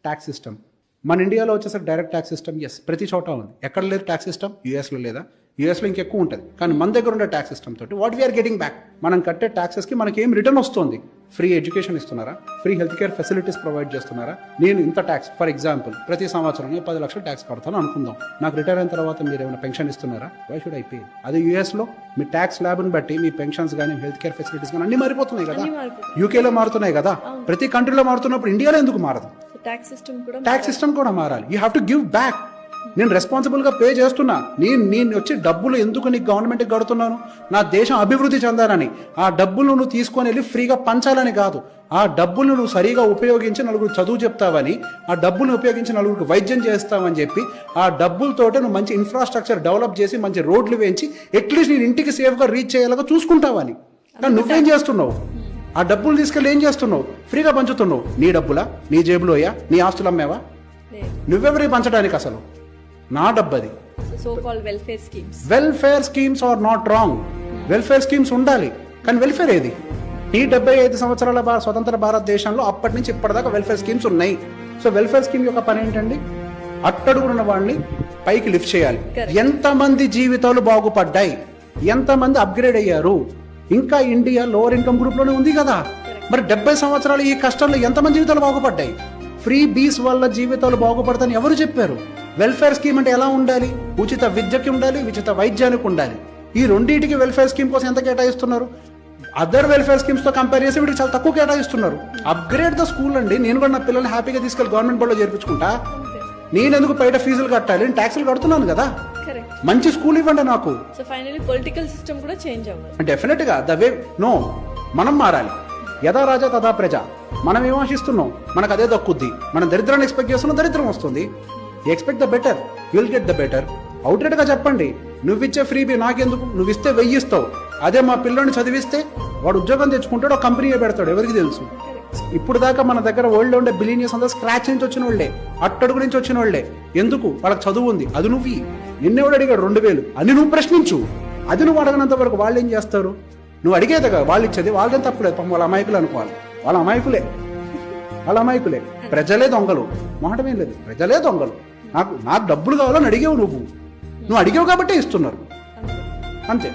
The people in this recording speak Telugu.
Tax system. మన ఇండియాలో వచ్చేసరికి డైరెక్ట్ ట్యాక్స్ సిస్టమ్ ఎస్ ప్రతి చోట ఉంది. ఎక్కడ లేదు ట్యాక్స్ సిస్టమ్? యూఎస్లో లేదా? యూఎస్లో ఇంకెక్కువ ఉంటుంది. కానీ మన దగ్గర ఉండే ట్యాక్స్ సిస్టమ్ తోటి వాట్ వీఆర్ గెటింగ్ బ్యాక్, మనం కట్టే ట్యాక్సెస్కి మనకి ఏం రిటర్న్ వస్తుంది? ఫ్రీ ఎడ్యుకేషన్ ఇస్తున్నారా? Free health care facilities provide చేస్తున్నారా? నేను ఇంత ట్యాక్స్, ఫర్ ఎగ్జాంపుల్ ప్రతి సంవత్సరం 10 లక్షలు ట్యాక్స్ కడతాను అనుకుందాం. నాకు రిటైర్ అయిన తర్వాత మీరు ఏమైనా పెన్షన్ ఇస్తున్నారా? Why should I pay? అదే యూఎస్లో మీ ట్యాక్స్ ల్యాబ్ని బట్టి మీ పెన్షన్స్ కానీ హెల్త్ కేర్ ఫెసిలిటీస్ కానీ అన్ని మారిపోతున్నాయి కదా. యూకేలో మారుతున్నాయి కదా. ప్రతి కంట్రీలో మారుతున్నప్పుడు ఇండియాలో ఎందుకు మారదు? ట్యాక్స్ సిస్టమ్ కూడా మారాలి. You have to give back. నేను రెస్పాన్సిబుల్గా పే చేస్తున్నా. నేను వచ్చి డబ్బులు ఎందుకు నీకు గవర్నమెంట్కి కడుతున్నాను? నా దేశం అభివృద్ధి చెందాలని. ఆ డబ్బులు నువ్వు తీసుకొని వెళ్ళి ఫ్రీగా పంచాలని కాదు. ఆ డబ్బులు నువ్వు సరిగా ఉపయోగించి నలుగురు చదువు చెప్తావని, ఆ డబ్బులను ఉపయోగించి నలుగురికి వైద్యం చేస్తావని చెప్పి, ఆ డబ్బులతోటి నువ్వు మంచి ఇన్ఫ్రాస్ట్రక్చర్ డెవలప్ చేసి మంచి రోడ్లు వేయించి అట్లీస్ట్ నేను ఇంటికి సేఫ్గా రీచ్ చేయాలని చూసుకుంటావని. కానీ నువ్వేం చేస్తున్నావు? ఆ డబ్బులు తీసుకెళ్ళి ఏం చేస్తున్నావు? ఫ్రీగా పంచుతున్నావు. నీ డబ్బులా? నీ జేబులోయా? నీ ఆస్తులు అమ్మేవా? నువ్వెవరికి పంచడానికి? అసలు నా డబ్బు అది. Welfare schemes are not wrong. Welfare schemes ఉండాలి. కానీ వెల్ఫేర్ ఏది? ఈ 75 సంవత్సరాల స్వతంత్ర భారతదేశంలో అప్పటి నుంచి ఇప్పటిదాకా వెల్ఫేర్ స్కీమ్స్ ఉన్నాయి. సో వెల్ఫేర్ స్కీమ్ యొక్క పని ఏంటండి? అట్టడుగున్న వాడిని పైకి లిఫ్ట్ చేయాలి. ఎంతమంది జీవితాలు బాగుపడ్డాయి, ఎంతమంది అప్గ్రేడ్ అయ్యారు? ఇంకా ఇండియా లోవర్ ఇన్కమ్ గ్రూప్ లోనే ఉంది కదా. మరి 70 సంవత్సరాలు ఈ కష్టంలో ఎంతమంది జీవితాలు బాగుపడ్డాయి? ఫ్రీ బీస్ వల్ల జీవితాలు బాగుపడతాయని ఎవరు చెప్పారు? వెల్ఫేర్ స్కీమ్ అంటే ఎలా ఉండాలి? ఉచిత విద్యకి ఉండాలి, ఉచిత వైద్యానికి ఉండాలి. ఈ రెండింటికి వెల్ఫేర్ స్కీమ్ కోసం ఎంత కేటాయిస్తున్నారు? అదర్ వెల్ఫేర్ స్కీమ్స్ తో కంపేర్ చేసి వీటికి చాలా తక్కువ కేటాయిస్తున్నారు. అప్గ్రేడ్ ద స్కూల్ అండి. నేను కూడా నా పిల్లల్ని హ్యాపీగా తీసుకెళ్ళి గవర్నమెంట్ బడిలో చేర్పించుకుంటా. నేను ఎందుకు బయట ఫీజులు కట్టాలి? నేను ట్యాక్సులు కడుతున్నాను కదా. మంచి స్కూల్ ఇవ్వండి నాకు. పొలిటికల్ సిస్టమ్ కూడా చేంజ్ అవ్వాలి. డెఫినెట్ గా ద వే నో, మనం మారాలి. యథా రాజా తథా ప్రజ. మనం ఏం ఆశిస్తున్నాం? మనకు అదే దక్కుద్ది. మనం దరిద్రాన్ని ఎక్స్పెక్ట్ చేస్తున్నాం, దరిద్రం వస్తుంది. Expect the better, will get the better. Outright గా చెప్పండి. నువ్వు ఇచ్చే ఫ్రీబీ నాకెందుకు? నువ్వు ఇస్తే 1000 ఇస్తావు. అదే మా పిల్లని చదివిస్తే వాడు ఉద్యోగం తెచ్చుకుంటాడు, కంపెనీయే పెడతాడు. ఎవరికి తెలుసు? ఇప్పుడు దాకా మన దగ్గర వరల్డ్ ఉండే బిలియనియర్స్ అంతా స్క్రాచ్ నుంచి వచ్చిన వాళ్ళే, అట్టడుగు నుంచి వచ్చిన వాళ్ళే. ఎందుకు? వాళ్ళకి చదువు ఉంది. అది నువ్వు నిన్నెవడు అడిగాడు 2000 అని నువ్వు ప్రశ్నించు. అది నువ్వు అడగనంత వరకు వాళ్ళు ఏం చేస్తారు? నువ్వు అడిగేది కదా వాళ్ళు ఇచ్చేది. వాళ్ళదేం తప్పులేదు. వాళ్ళ అమాయకులు అనుకోవాలి. వాళ్ళ అమాయకులే. ప్రజలే దొంగలు. మాటమేం లేదు. ప్రజలే దొంగలు. నాకు డబ్బులు కావాలని అడిగావు. నువ్వు అడిగావు కాబట్టే ఇస్తున్నారు. అంతే.